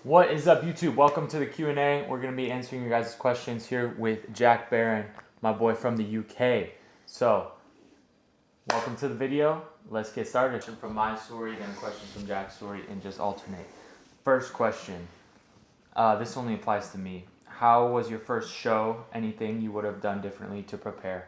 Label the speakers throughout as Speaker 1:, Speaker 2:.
Speaker 1: What is up, YouTube? Welcome to the Q&A. We're going to be answering your guys' questions here with Jack Barron, my boy from the UK. So, welcome to the video. Let's get started. From my story, then questions from Jack's story, and just alternate. First question. This only applies to me. How was your first show? Anything you would have done differently to prepare?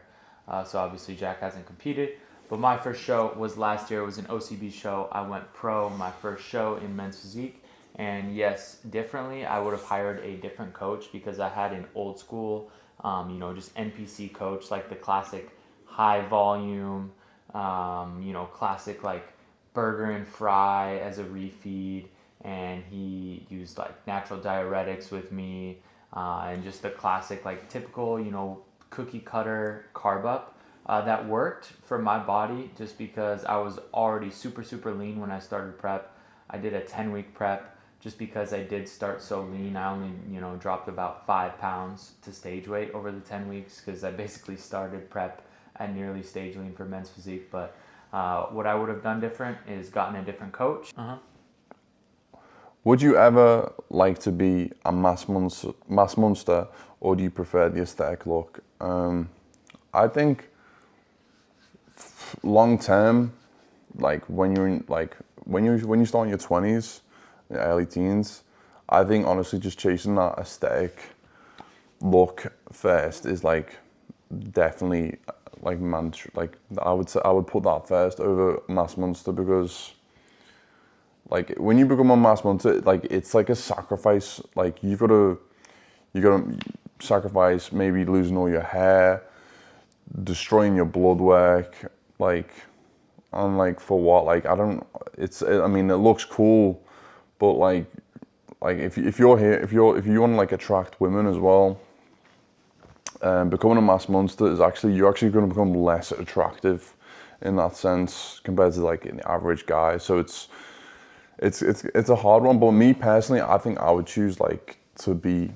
Speaker 1: So obviously Jack hasn't competed, but my first show was last year. It was an OCB show. I went pro my first show in men's physique. And yes, differently, I would have hired a different coach because I had an old school, just NPC coach, like the classic high volume, classic like burger and fry as a refeed. And he used like natural diuretics with me and just the classic, like typical, cookie cutter carb up. That worked for my body just because I was already super, super lean when I started prep. I did a 10-week prep. Just because I did start so lean, I only, dropped about 5 pounds to stage weight over the 10 weeks because I basically started prep at nearly stage lean for men's physique. But what I would have done different is gotten a different coach.
Speaker 2: Would you ever like to be a mass monster, or do you prefer the aesthetic look? I think long term, like when you start in your 20s, early teens, I think honestly just chasing that aesthetic look first is like definitely like I would put that first over mass monster, because like when you become a mass monster, like it's like a sacrifice. Like you gotta sacrifice maybe losing all your hair, destroying your blood work, and like for what? Like I mean it looks cool, but like if you want to like attract women as well, becoming a mass monster is you're actually going to become less attractive in that sense compared to like an average guy. So it's a hard one. But me personally, I think I would choose like to be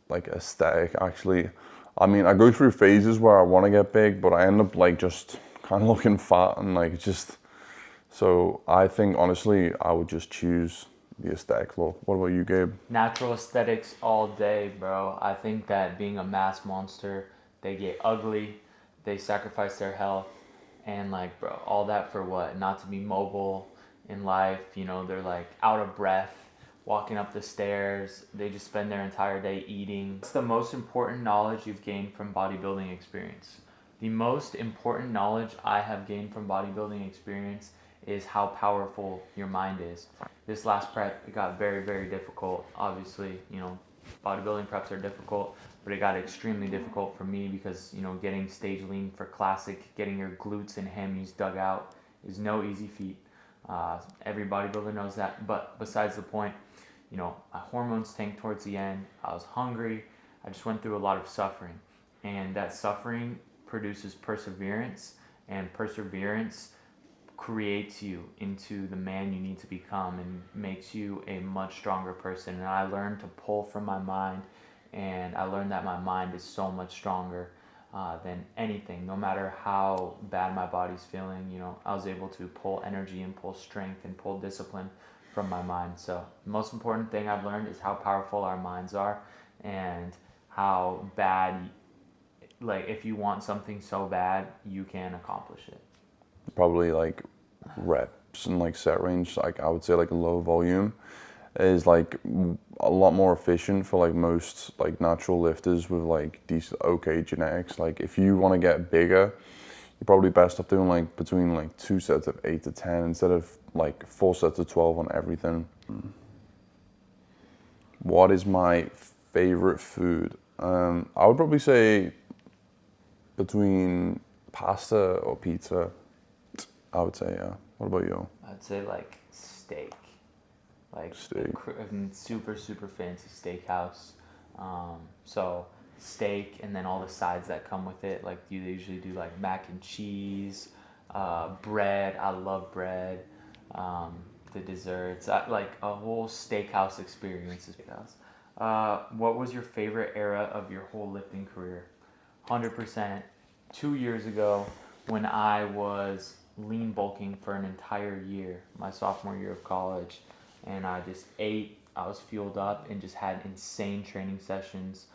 Speaker 2: like aesthetic. Actually, I mean I go through phases where I want to get big, but I end up like just kind of looking fat and like just. So I think honestly, I would just choose the aesthetic look. What about you, Gabe?
Speaker 1: Natural aesthetics all day, bro. I think that being a mass monster, they get ugly, they sacrifice their health, and like, bro, all that for what? Not to be mobile in life. They're like out of breath walking up the stairs. They just spend their entire day eating. What's the most important knowledge you've gained from bodybuilding experience? The most important knowledge I have gained from bodybuilding experience is how powerful your mind is. This last prep, it got very, very difficult. Obviously, bodybuilding preps are difficult, but it got extremely difficult for me because, getting stage lean for classic, getting your glutes and hammies dug out is no easy feat. Every bodybuilder knows that, but besides the point, my hormones tanked towards the end. I was hungry. I just went through a lot of suffering, and that suffering produces perseverance, and perseverance creates you into the man you need to become and makes you a much stronger person. And I learned to pull from my mind, and I learned that my mind is so much stronger than anything. No matter how bad my body's feeling, I was able to pull energy and pull strength and pull discipline from my mind. So the most important thing I've learned is how powerful our minds are, and how bad, like if you want something so bad, you can accomplish it.
Speaker 2: Probably like reps and like set range, like I would say like low volume is like a lot more efficient for like most like natural lifters with like decent genetics. Like if you want to get bigger, you're probably best off doing like between like 2 sets of 8 to 10 instead of like 4 sets of 12 on everything. What is my favorite food? I would probably say between pasta or pizza. I would say, yeah. What about you?
Speaker 1: I'd say like steak, like
Speaker 2: Steak.
Speaker 1: super, super fancy steakhouse. So steak, and then all the sides that come with it. Like they usually do like mac and cheese, bread. I love bread. The desserts, like a whole steakhouse experience. What was your favorite era of your whole lifting career? 100%. 2 years ago, when I was lean bulking for an entire year, my sophomore year of college, and I just ate. I was fueled up and just had insane training sessions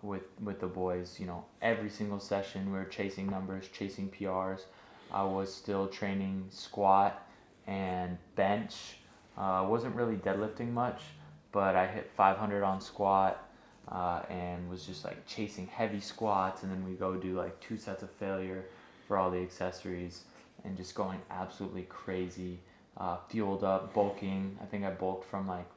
Speaker 1: with the boys. You know, every single session we were chasing numbers, chasing PRs. I was still training squat and bench. I wasn't really deadlifting much, but I hit 500 on squat and was just like chasing heavy squats, and then we go do like 2 sets of failure for all the accessories and just going absolutely crazy. Fueled up, bulking. I think I bulked from like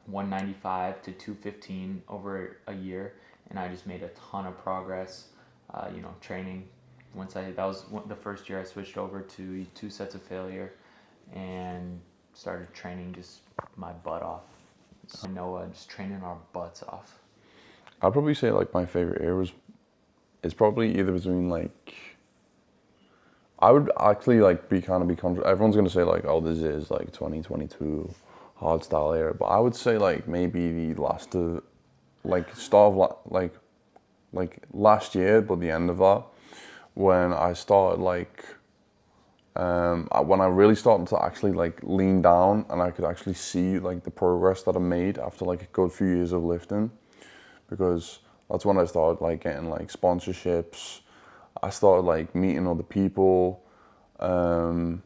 Speaker 1: 195 to 215 over a year, and I just made a ton of progress. Training. That was the first year I switched over to 2 sets of failure, and started training just my butt off. So Noah, just training our butts off.
Speaker 2: I'd probably say like my favorite year was, it's probably either between like, I would actually like be everyone's gonna say like, oh, this is like 2022 hardstyle era, but I would say like maybe the last start of like last year, but the end of that, when I started when I really started to actually like lean down and I could actually see like the progress that I made after like a good few years of lifting, because that's when I started like getting like sponsorships. I started like meeting other people. It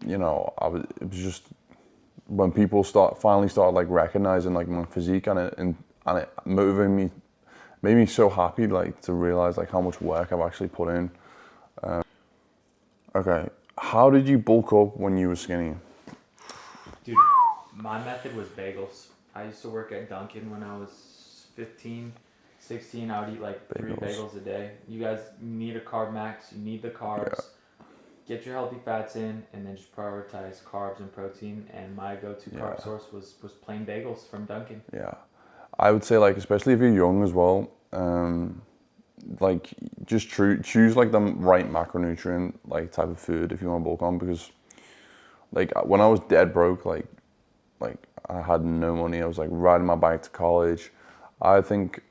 Speaker 2: was just when people finally started like recognizing like my physique, and it motivated me, made me so happy like to realize like how much work I've actually put in. Okay, how did you bulk up when you were skinny?
Speaker 1: Dude, my method was bagels. I used to work at Dunkin' when I was 15, 16. I would eat like 3 bagels a day. You guys need a carb max. You need the carbs. Yeah. Get your healthy fats in, and then just prioritize carbs and protein. And my go-to carb source was plain bagels from Dunkin'.
Speaker 2: Yeah, I would say like, especially if you're young as well, like just choose like the right macronutrient like type of food if you want to bulk on, because like when I was dead broke, like I had no money, I was like riding my bike to college. I think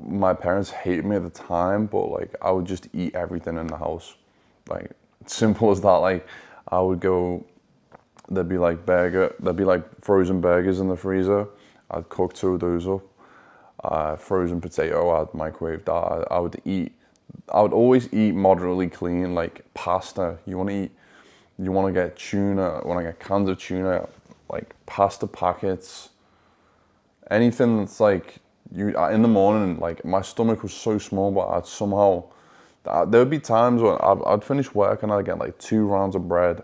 Speaker 2: my parents hated me at the time, but like I would just eat everything in the house, like simple as that. Like I would go, there'd be like frozen burgers in the freezer. I'd cook 2 of those up. Frozen potato, I'd microwave that. I would always eat moderately clean, like pasta. You want to get tuna. When I get cans of tuna, like pasta packets, anything that's like in the morning. Like my stomach was so small, but I'd somehow, there would be times when I'd finish work and I'd get like 2 rounds of bread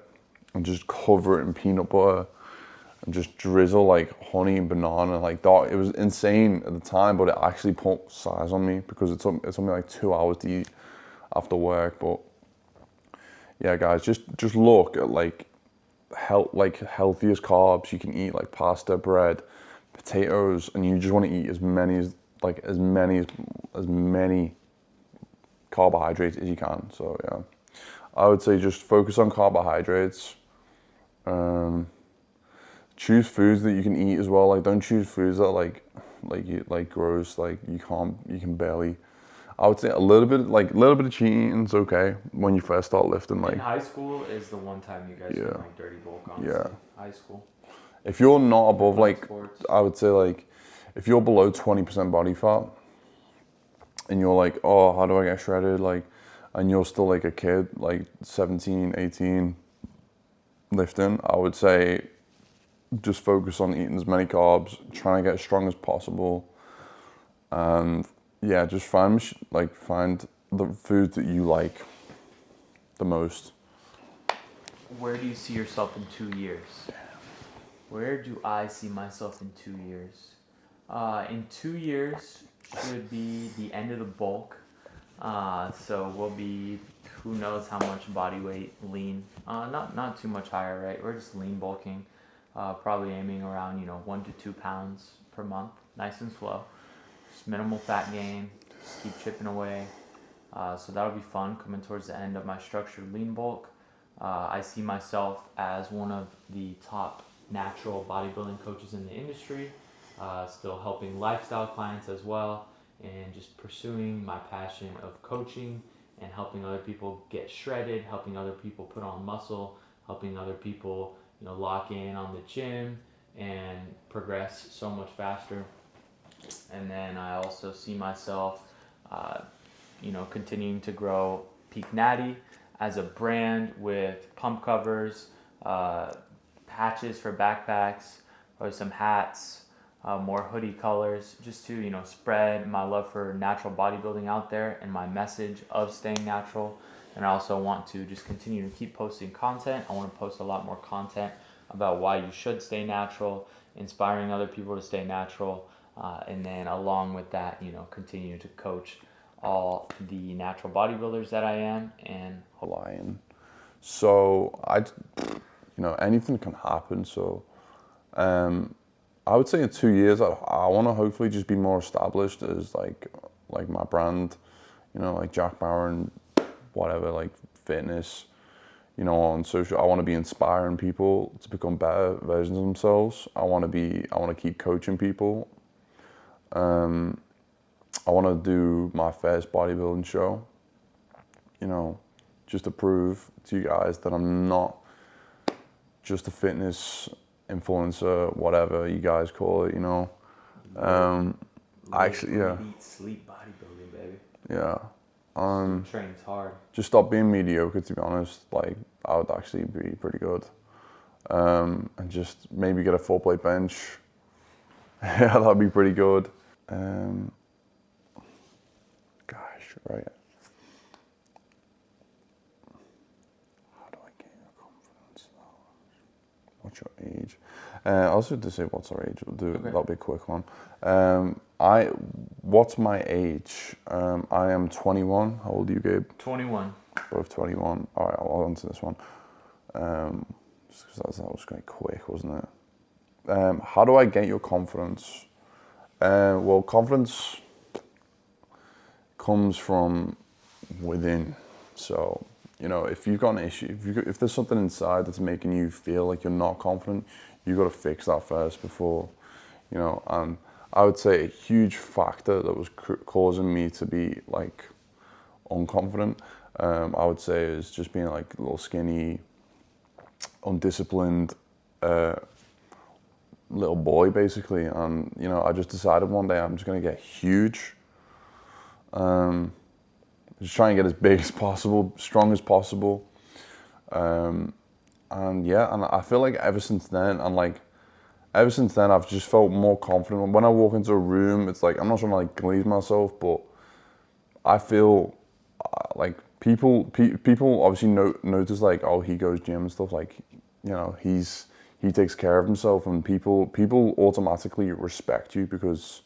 Speaker 2: and just cover it in peanut butter and just drizzle like honey and banana like that. It was insane at the time, but it actually put size on me because it took me like 2 hours to eat after work. But yeah, guys, just look at like healthiest carbs you can eat, like pasta, bread, potatoes, and you just want to eat as many carbohydrates as you can. So yeah, I would say just focus on carbohydrates. Choose foods that you can eat as well. Like don't choose foods that like gross, like you can barely. I would say a little bit of cheating is okay when you first start lifting. Like
Speaker 1: in high school is the one time you guys can like dirty bulk, honestly.
Speaker 2: Yeah.
Speaker 1: High school.
Speaker 2: If you're not above like
Speaker 1: sports.
Speaker 2: I would say like if you're below 20% body fat and you're like, oh, how do I get shredded? Like, and you're still like a kid, like 17, 18, lifting, I would say just focus on eating as many carbs, trying to get as strong as possible, and yeah, just find the foods that you like the most.
Speaker 1: Where do you see yourself in 2 years? Where do I see myself in 2 years? In 2 years should be the end of the bulk. So we'll be, who knows how much body weight, lean. Not too much higher, right? We're just lean bulking. Probably aiming around 1 to 2 pounds per month, nice and slow. Just minimal fat gain. Just keep chipping away. So that'll be fun coming towards the end of my structured lean bulk. I see myself as one of the top natural bodybuilding coaches in the industry, still helping lifestyle clients as well, and just pursuing my passion of coaching and helping other people get shredded, helping other people put on muscle, helping other people lock in on the gym and progress so much faster. And then I also see myself, uh, continuing to grow Peak Natty as a brand with pump covers, uh, patches for backpacks, or some hats, more hoodie colors, just to spread my love for natural bodybuilding out there and my message of staying natural. And I also want to just continue to keep posting content. I want to post a lot more content about why you should stay natural, inspiring other people to stay natural, and then along with that, continue to coach all the natural bodybuilders that I am and
Speaker 2: Lion. So anything can happen. So I would say in 2 years, I want to hopefully just be more established as like my brand, like Jack Barron, whatever, like fitness, on social. I want to be inspiring people to become better versions of themselves. I want to keep coaching people. I want to do my first bodybuilding show, just to prove to you guys that I'm not just a fitness influencer, whatever you guys call it, actually, yeah.
Speaker 1: Eat, sleep bodybuilding, baby.
Speaker 2: Yeah.
Speaker 1: Trains hard.
Speaker 2: Just stop being mediocre, to be honest. Like, I would actually be pretty good. And just maybe get a 4-plate bench. Yeah, that'd be pretty good. Gosh, right. How do I gain your confidence? What's your age? Also to say what's our age, we'll do
Speaker 1: Okay.
Speaker 2: That'll be a quick one. What's my age? I am 21. How old are you, Gabe?
Speaker 1: 21.
Speaker 2: Both 21. All right, I'll answer this one. Just 'cause that was quite quick, wasn't it? How do I get your confidence? Well, confidence comes from within. So, if you've got an issue, if there's something inside that's making you feel like you're not confident, you've got to fix that first before, and I would say a huge factor that was causing me to be like unconfident, I would say, is just being like a little skinny, undisciplined, little boy basically. And, I just decided one day I'm just going to get huge. Just try and get as big as possible, strong as possible. And I feel like ever since then, I've just felt more confident. When I walk into a room, it's like, I'm not trying to like glaze myself, but I feel like people obviously notice like, oh, he goes gym and stuff, like, he takes care of himself, and people automatically respect you because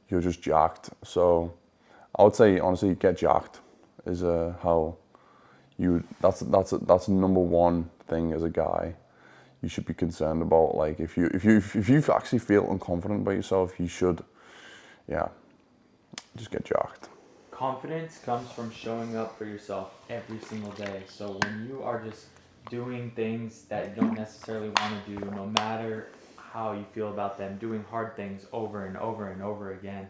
Speaker 2: you're just jacked. So I would say, honestly, get jacked is how you. That's number one thing as a guy you should be concerned about. Like if you actually feel unconfident about yourself, you should, just get jacked.
Speaker 1: Confidence comes from showing up for yourself every single day. So when you are just doing things that you don't necessarily want to do, no matter how you feel about them, doing hard things over and over and over again,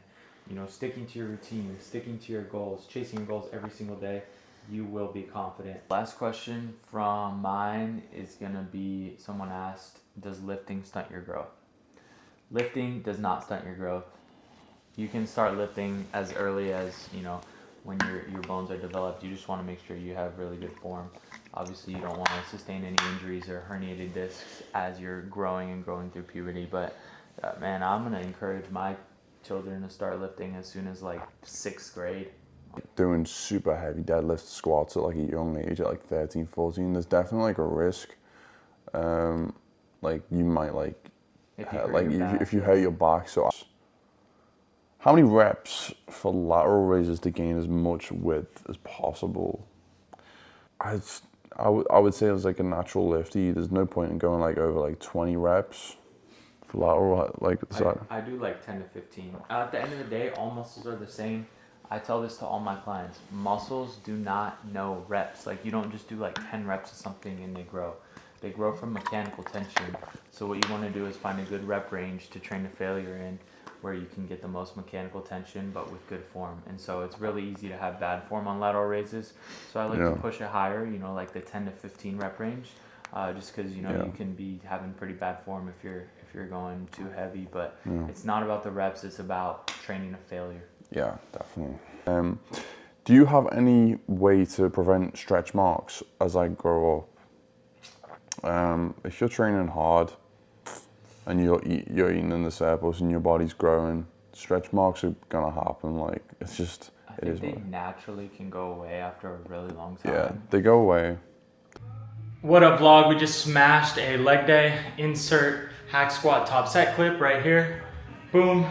Speaker 1: sticking to your routine, sticking to your goals, chasing your goals every single day, you will be confident. Last question from mine is going to be, someone asked, does lifting stunt your growth? Lifting does not stunt your growth. You can start lifting as early as, when your bones are developed. You just want to make sure you have really good form. Obviously, you don't want to sustain any injuries or herniated discs as you're growing and growing through puberty. But man, I'm going to encourage my children to start lifting as soon as like 6th grade.
Speaker 2: Doing super heavy deadlifts, squats at like a young age, at like 13, 14, there's definitely like a risk. Like you might if you hurt your back. So how many reps for lateral raises to gain as much width as possible? I would say it's like a natural lifty. There's no point in going like over like 20 reps for lateral.
Speaker 1: I do like 10 to 15. At the end of the day, all muscles are the same. I tell this to all my clients. Muscles do not know reps. Like, you don't just do like 10 reps of something and they grow. They grow from mechanical tension. So what you want to do is find a good rep range to train to failure in, where you can get the most mechanical tension but with good form. And so it's really easy to have bad form on lateral raises. So I like to push it higher, like the 10 to 15 rep range. just because
Speaker 2: Yeah.
Speaker 1: you can be having pretty bad form if you're going too heavy. But it's not about the reps; it's about training a failure.
Speaker 2: Yeah, definitely. Do you have any way to prevent stretch marks as I grow up? If you're training hard and you're eating in the surplus and your body's growing, stretch marks are gonna happen. Like, it's just,
Speaker 1: I
Speaker 2: it
Speaker 1: think
Speaker 2: is
Speaker 1: they
Speaker 2: what it is.
Speaker 1: naturally can go away after a really long time.
Speaker 2: Yeah, they go away.
Speaker 3: What up, vlog? We just smashed a leg day. Insert hack squat top set clip right here. Boom.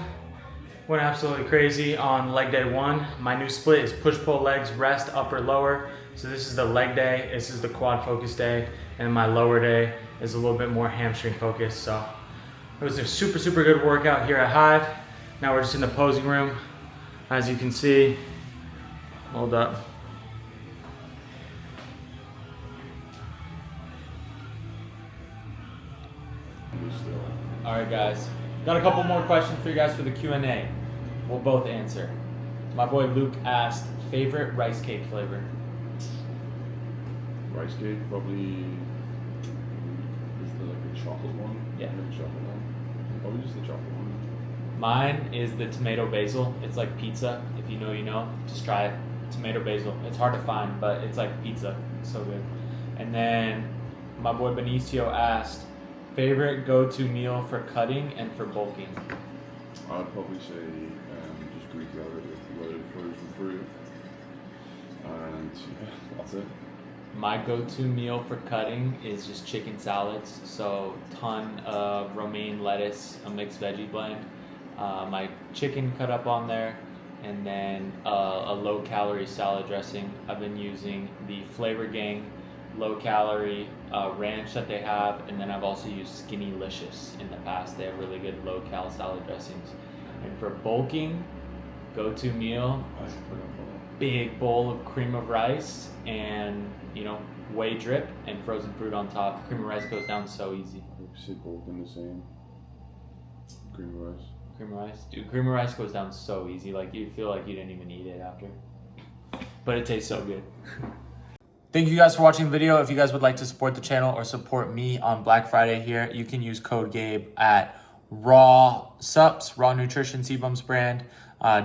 Speaker 3: Went absolutely crazy on leg day 1. My new split is push pull legs, rest, upper, lower. So this is the leg day, this is the quad focus day, and my lower day is a little bit more hamstring focused. So it was a super good workout here at Hive. Now we're just in the posing room. As you can see, hold up.
Speaker 1: All right, guys. Got a couple more questions for you guys for the Q&A. We'll both answer. My boy Luke asked, favorite rice cake flavor?
Speaker 4: Rice cake, probably. Is there like a chocolate one?
Speaker 1: Yeah.
Speaker 4: Maybe chocolate one. Probably just the chocolate one.
Speaker 1: Mine is the tomato basil. It's like pizza. If you know, you know. Just try it. Tomato basil. It's hard to find, but it's like pizza. It's so good. And then my boy Benicio asked, favorite go-to meal for cutting and for bulking?
Speaker 4: I'd probably say just Greek yogurt with loaded frozen fruit. And yeah, that's it.
Speaker 1: My go-to meal for cutting is just chicken salads. So ton of romaine lettuce, a mixed veggie blend, my chicken cut up on there, and then a low-calorie salad dressing. I've been using the Flavor Gang low-calorie ranch that they have, and then I've also used Skinny Licious in the past. They have really good low-cal salad dressings. And for bulking, go-to meal,
Speaker 4: I forgot about that.
Speaker 1: big bowl of cream of rice and whey drip and frozen fruit on top. Cream of rice goes down so easy.
Speaker 4: We say both in the same. Cream of rice.
Speaker 1: Cream of rice, dude. Cream of rice goes down so easy. Like you feel like you didn't even eat it after, but it tastes so good. Thank you guys for watching the video. If you guys would like to support the channel or support me on Black Friday here, you can use code Gabe at Raw Sups, Raw Nutrition Sebums brand,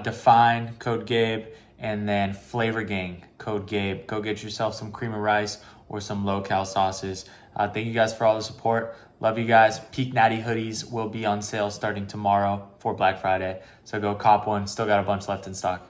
Speaker 1: Define, code Gabe, and then Flavor Gang, code Gabe. Go get yourself some cream of rice or some low-cal sauces. Thank you guys for all the support. Love you guys. Peak Natty hoodies will be on sale starting tomorrow for Black Friday. So go cop one. Still got a bunch left in stock.